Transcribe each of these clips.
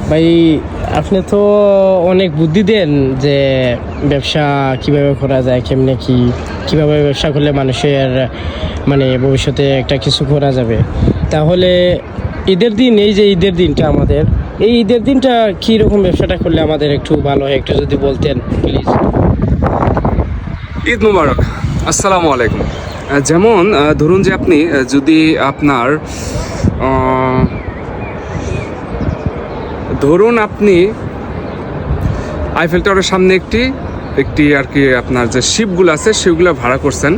ভাই, আপনি তো অনেক বুদ্ধি দেন যে ব্যবসা কিভাবে করা যায়, কেমনে কিভাবে ব্যবসা করলে মানুষের মানে ভবিষ্যতে একটা কিছু করা যাবে। তাহলে ঈদের দিন, এই যে ঈদের দিনটা আমাদের, এই ঈদের দিনটা কীরকম ব্যবসাটা করলে আমাদের একটু ভালো হয়, একটু যদি বলতেন প্লিজ। ঈদ মুবারক, আসসালামু আলাইকুম। যেমন ধরুন যে আপনি যদি আপনার ধরুন আপনি আইফেল টাওয়ারের সামনে একটি আর কি আপনার যে শিপগুলো আছে সেগুলো ভাড়া করছেন।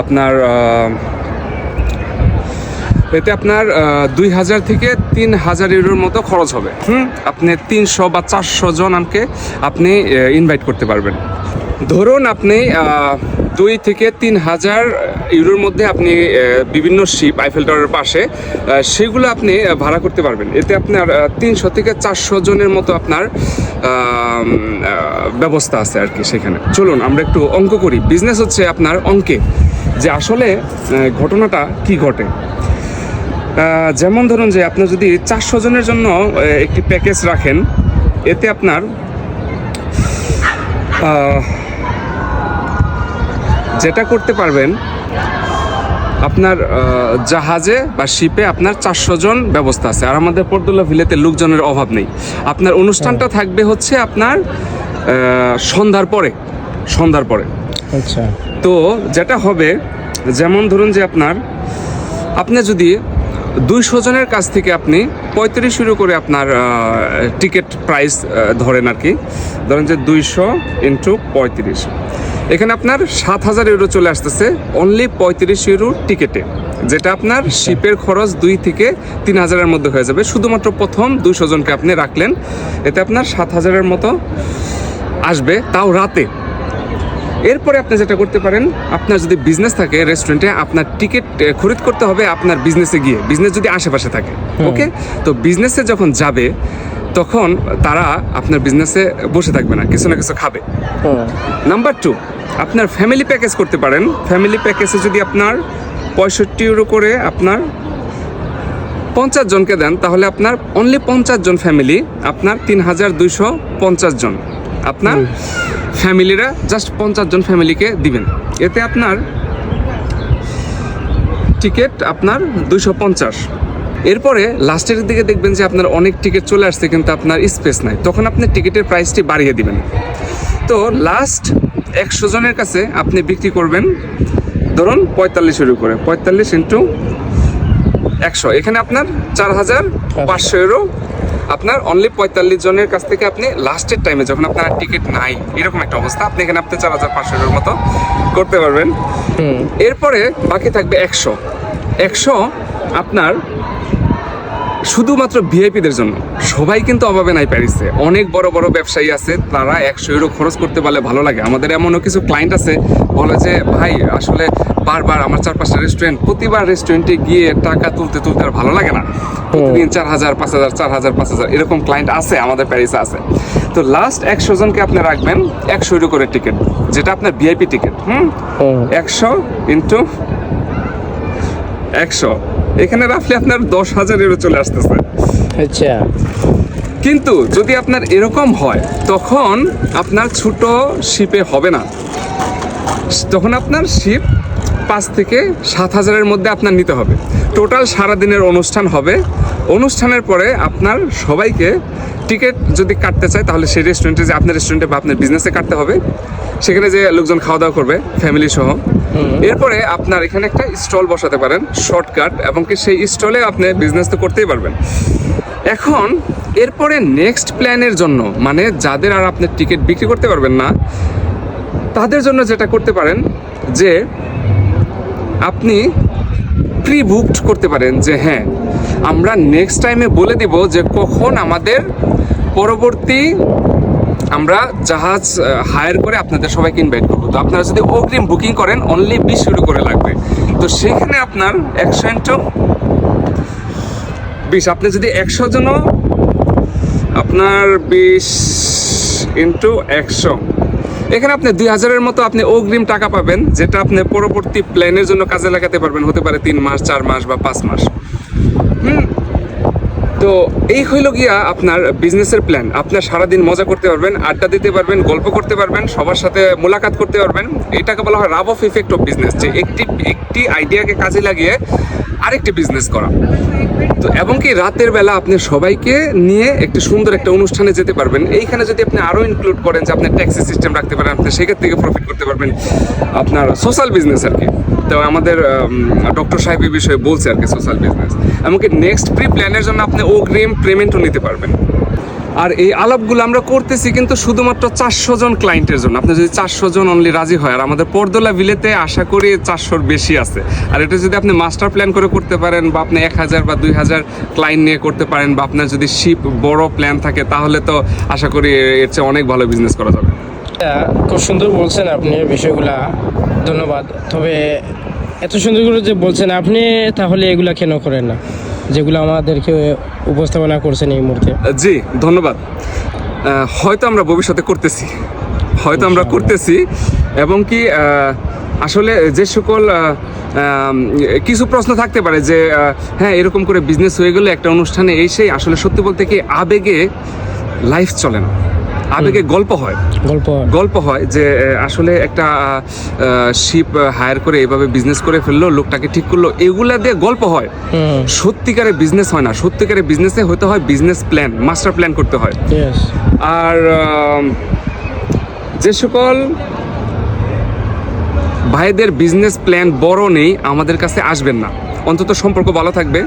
আপনার এতে আপনার 2000 থেকে 3000 ইউরোর মতো খরচ হবে। আপনি 300 বা 400 জন আপনি ইনভাইট করতে পারবেন। ধরুন আপনি 2 থেকে 3000 ইউরোর মধ্যে আপনি বিভিন্ন শিপ আইফেল টাওয়ারের পাশে সেগুলো আপনি ভাড়া করতে পারবেন। এতে আপনার 300 থেকে 400 জনের মতো আপনার ব্যবস্থা আছে আর কি সেখানে। চলুন আমরা একটু অঙ্ক করি। বিজনেস হচ্ছে আপনার অঙ্কে, যে আসলে ঘটনাটা কি ঘটে। যেমন ধরুন যে আপনি যদি 400 জনের জন্য একটি প্যাকেজ রাখেন, এতে আপনার যেটা করতে পারবেন, আপনার জাহাজে বা শিপে আপনার 400 জন ব্যবস্থা আছে। আর আমাদের পর্দুলা ভিলেতে লোকজনের অভাব নেই। আপনার অনুষ্ঠানটা থাকবে হচ্ছে আপনার সন্ধ্যার পরে। আচ্ছা। তো যেটা হবে, যেমন ধরুন যে আপনি যদি 200 জনের কাছ থেকে আপনি 35 ইউরো করে আপনার টিকিট প্রাইস ধরেন আর কি, ধরেন যে 200 ইন্টু 35, এখানে আপনার 7000 ইউরো চলে আসতেছে অনলি 35 ইউরো টিকিটে, যেটা আপনার শিপের খরচ 2 থেকে 3000-এর মধ্যে হয়ে যাবে। শুধুমাত্র প্রথম 200 জনকে আপনি রাখলেন, এতে আপনার 7000-এর মতো আসবে, তাও রাতে। এরপরে আপনি যেটা করতে পারেন, আপনার যদি বিজনেস থাকে রেস্টুরেন্টে, আপনার টিকিট খরিদ করতে হবে আপনার বিজনেসে গিয়ে, বিজনেস যদি আশেপাশে থাকে। ওকে, তো বিজনেসে যখন যাবে তখন তারা আপনার বিজনেসে বসে থাকবে না, কিছু না কিছু খাবে। নাম্বার 2, আপনার ফ্যামিলি প্যাকেজ করতে পারেন। ফ্যামিলি প্যাকেজে যদি আপনার 65 ইউরো করে আপনার 50 জনকে দেন, তাহলে আপনার অনলি 50 জন ফ্যামিলি, আপনার 3250 জন আপনার ফ্যামিলিরা, জাস্ট 50 জন ফ্যামিলিকে দিবেন। এতে আপনার টিকিট আপনার 250। এরপরে লাস্টের দিকে দেখবেন যে আপনার অনেক টিকিট চলে আসছে কিন্তু আপনার স্পেস নাই, তখন আপনি টিকিটের প্রাইসটি বাড়িয়ে দিবেন। তো লাস্ট 100 জনের কাছে আপনি বিক্রি করবেন ধরুন 45 ইউরো করে, 45 ইন্টু 100, এখানে আপনার 4500 ইউরো আপনার অনলি 45 জনের কাছ থেকে আপনি লাস্টের টাইমে, যখন আপনার টিকিট নাই এরকম একটা অবস্থা, আপনি এখানে 4500 ইউরোর মতো করতে পারবেন। এরপরে বাকি থাকবে 100 আপনার শুধুমাত্র ভিআইপিদের জন্য। সবাই কিন্তু অভাবে নাই প্যারিসে, অনেক বড় বড় ব্যবসায়ী আছে, তারা 100 ইউরো খরচ করতে পারলে ভালো লাগে। আমাদের এমনও কিছু ক্লায়েন্ট আছে বলে যে ভাই আসলে বারবার আমার 4-5টা রেস্টুরেন্ট, প্রতিবার রেস্টুরেন্টে গিয়ে টাকা তুলতে আর ভালো লাগে না, প্রতিদিন 4000 5000 4000 5000 এরকম ক্লায়েন্ট আছে আমাদের প্যারিসে আছে। তো লাস্ট 100 জনকে আপনি রাখবেন 100 ইউরো করে টিকিট, যেটা আপনার ভিআইপি টিকিট। 100 ইন্টু 100, এখানে রাখলে আপনার 10,000 ইউরো চলে আসতেছে। আচ্ছা। কিন্তু যদি আপনার এরকম হয়, তখন আপনার ছোট শিপে হবে না, তখন আপনার শিপ 5 থেকে 7000-এর মধ্যে আপনার নিতে হবে। টোটাল সারাদিনের অনুষ্ঠান হবে। অনুষ্ঠানের পরে আপনার সবাইকে টিকিট যদি কাটতে চায়, তাহলে সেই রেস্টুরেন্টে, যে আপনার রেস্টুরেন্টে বা আপনার বিজনেসে কাটতে হবে, সেখানে যে লোকজন খাওয়া দাওয়া করবে ফ্যামিলি সহ। এরপরে আপনার এখানে একটা স্টল বসাতে পারেন শর্টকাট, এবং কি সেই স্টলে আপনি বিজনেস তো করতেই পারবেন। এখন এরপরে নেক্সট প্ল্যানের জন্য, মানে যাদের আর আপনি টিকিট বিক্রি করতে পারবেন না, তাদের জন্য যেটা করতে পারেন যে আপনি প্রি বুকড করতে পারেন, যে হ্যাঁ আমরা নেক্সট টাইমে বলে দিব যে কখন আমাদের পরবর্তী আমরা জাহাজ হায়ার করে আপনাদের সবাইকে ইনভাইট করবো। তো আপনারা যদি অগ্রিম বুকিং করেন অনলি 20 ইউরো করে লাগবে। তো সেখানে আপনার 100 ইন্টু 20, আপনি যদি 100 জন, আপনার 20 ইন্টু 100, এখানে আপনি 2000-এর মতো আপনি অগ্রিম টাকা পাবেন, যেটা আপনি পরবর্তী প্ল্যানের জন্য কাজে লাগাতে পারবেন। হতে পারে 3 মাস 4 মাস বা 5 মাস। তো এই হইল গিয়া আপনার বিজনেসের প্ল্যান। আপনার সারাদিন মজা করতে পারবেন, আড্ডা দিতে পারবেন, গল্প করতে পারবেন, সবার সাথে মোলাকাত করতে পারবেন। এটাকে বলা হয় রাব অফ ইফেক্ট অফ বিজনেস, যে একটি আইডিয়াকে কাজে লাগিয়ে আরেকটি বিজনেস করা। তো এবং কি রাতের বেলা আপনি সবাইকে নিয়ে একটি সুন্দর একটা অনুষ্ঠানে যেতে পারবেন। এইখানে যদি আপনি আরও ইনক্লুড করেন যে আপনি ট্যাক্সি সিস্টেম রাখতে পারেন, আপনি সেক্ষেত্রে থেকে প্রফিট করতে পারবেন। আপনার সোশ্যাল বিজনেস আর কি। তো আমাদের ডক্টর সাহেব এই বিষয়ে বলছে আর কি, সোশ্যাল বিজনেস। এমনকি নেক্সট প্রি প্ল্যানের জন্য আপনি অগ্রিম পেমেন্টও নিতে পারবেন। আর এই আলাপগুলো আমরা করতেছি কিন্তু শুধুমাত্র 400 জন ক্লায়েন্টের জন্য। আপনি যদি 400 জন অনলি রাজি হয়, আর আমাদের পরদোলা ভিলেতে আশা করি 400-র বেশি আছে। আর এটা যদি আপনি মাস্টার প্ল্যান করে করতে পারেন, বা আপনি 1000 বা 2000 ক্লায়েন্ট নিয়ে করতে পারেন, বা আপনার যদি শিপ বড় প্ল্যান থাকে, তাহলে তো আশা করি এর চেয়ে অনেক ভালো বিজনেস করা যাবে। খুব সুন্দর বলছেন আপনি বিষয়গুলা, ধন্যবাদ। তবে এত সুন্দর করে যে বলছেন আপনি, তাহলে এগুলা কেন করেন না যেগুলো আমাদেরকে উপস্থাপনা করছেন এই মুহূর্তে? জি ধন্যবাদ। হয়তো আমরা ভবিষ্যতে করতেছি, এবং কি আসলে যে সকল কিছু প্রশ্ন থাকতে পারে যে হ্যাঁ এরকম করে বিজনেস হয়ে গেলে একটা অনুষ্ঠানে এই আসলে সত্যি বলতে কি আবেগে লাইফ চলে না, আবেগে গল্প হয় যে আসলে একটা শিপ হায়ার করে এভাবে বিজনেস করে ফেললো, লোকটাকে ঠিক করলো, এগুলা দিয়ে গল্প হয়। সত্যিকারে বিজনেস হয় না। সত্যিকারে বিজনেসে হতে হয় বিজনেস প্ল্যান, মাস্টার প্ল্যান করতে হয়। আর যে সকল ভাইদের বিজনেস প্ল্যান বড় নেই, আমাদের কাছে আসবেন না। অন্তত সম্পর্ক ভালো থাকবে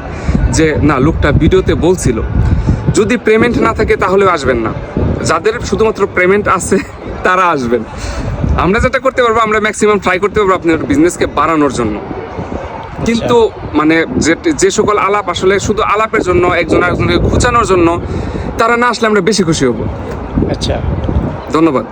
যে না লোকটা ভিডিওতে বলছিল। যদি পেমেন্ট না থাকে তাহলেও আসবেন না। যাদের শুধুমাত্র পেমেন্ট আছে তারা আসবেন। আমরা যেটা করতে পারবো, আমরা ম্যাক্সিমাম ট্রাই করতে পারবো আপনার বিজনেসকে বাড়ানোর জন্য। কিন্তু মানে যে সকল আলাপ আসলে শুধু আলাপের জন্য, একজন আরেকজনকে খুঁচানোর জন্য, তারা না আসলে আমরা বেশি খুশি হব। আচ্ছা, ধন্যবাদ।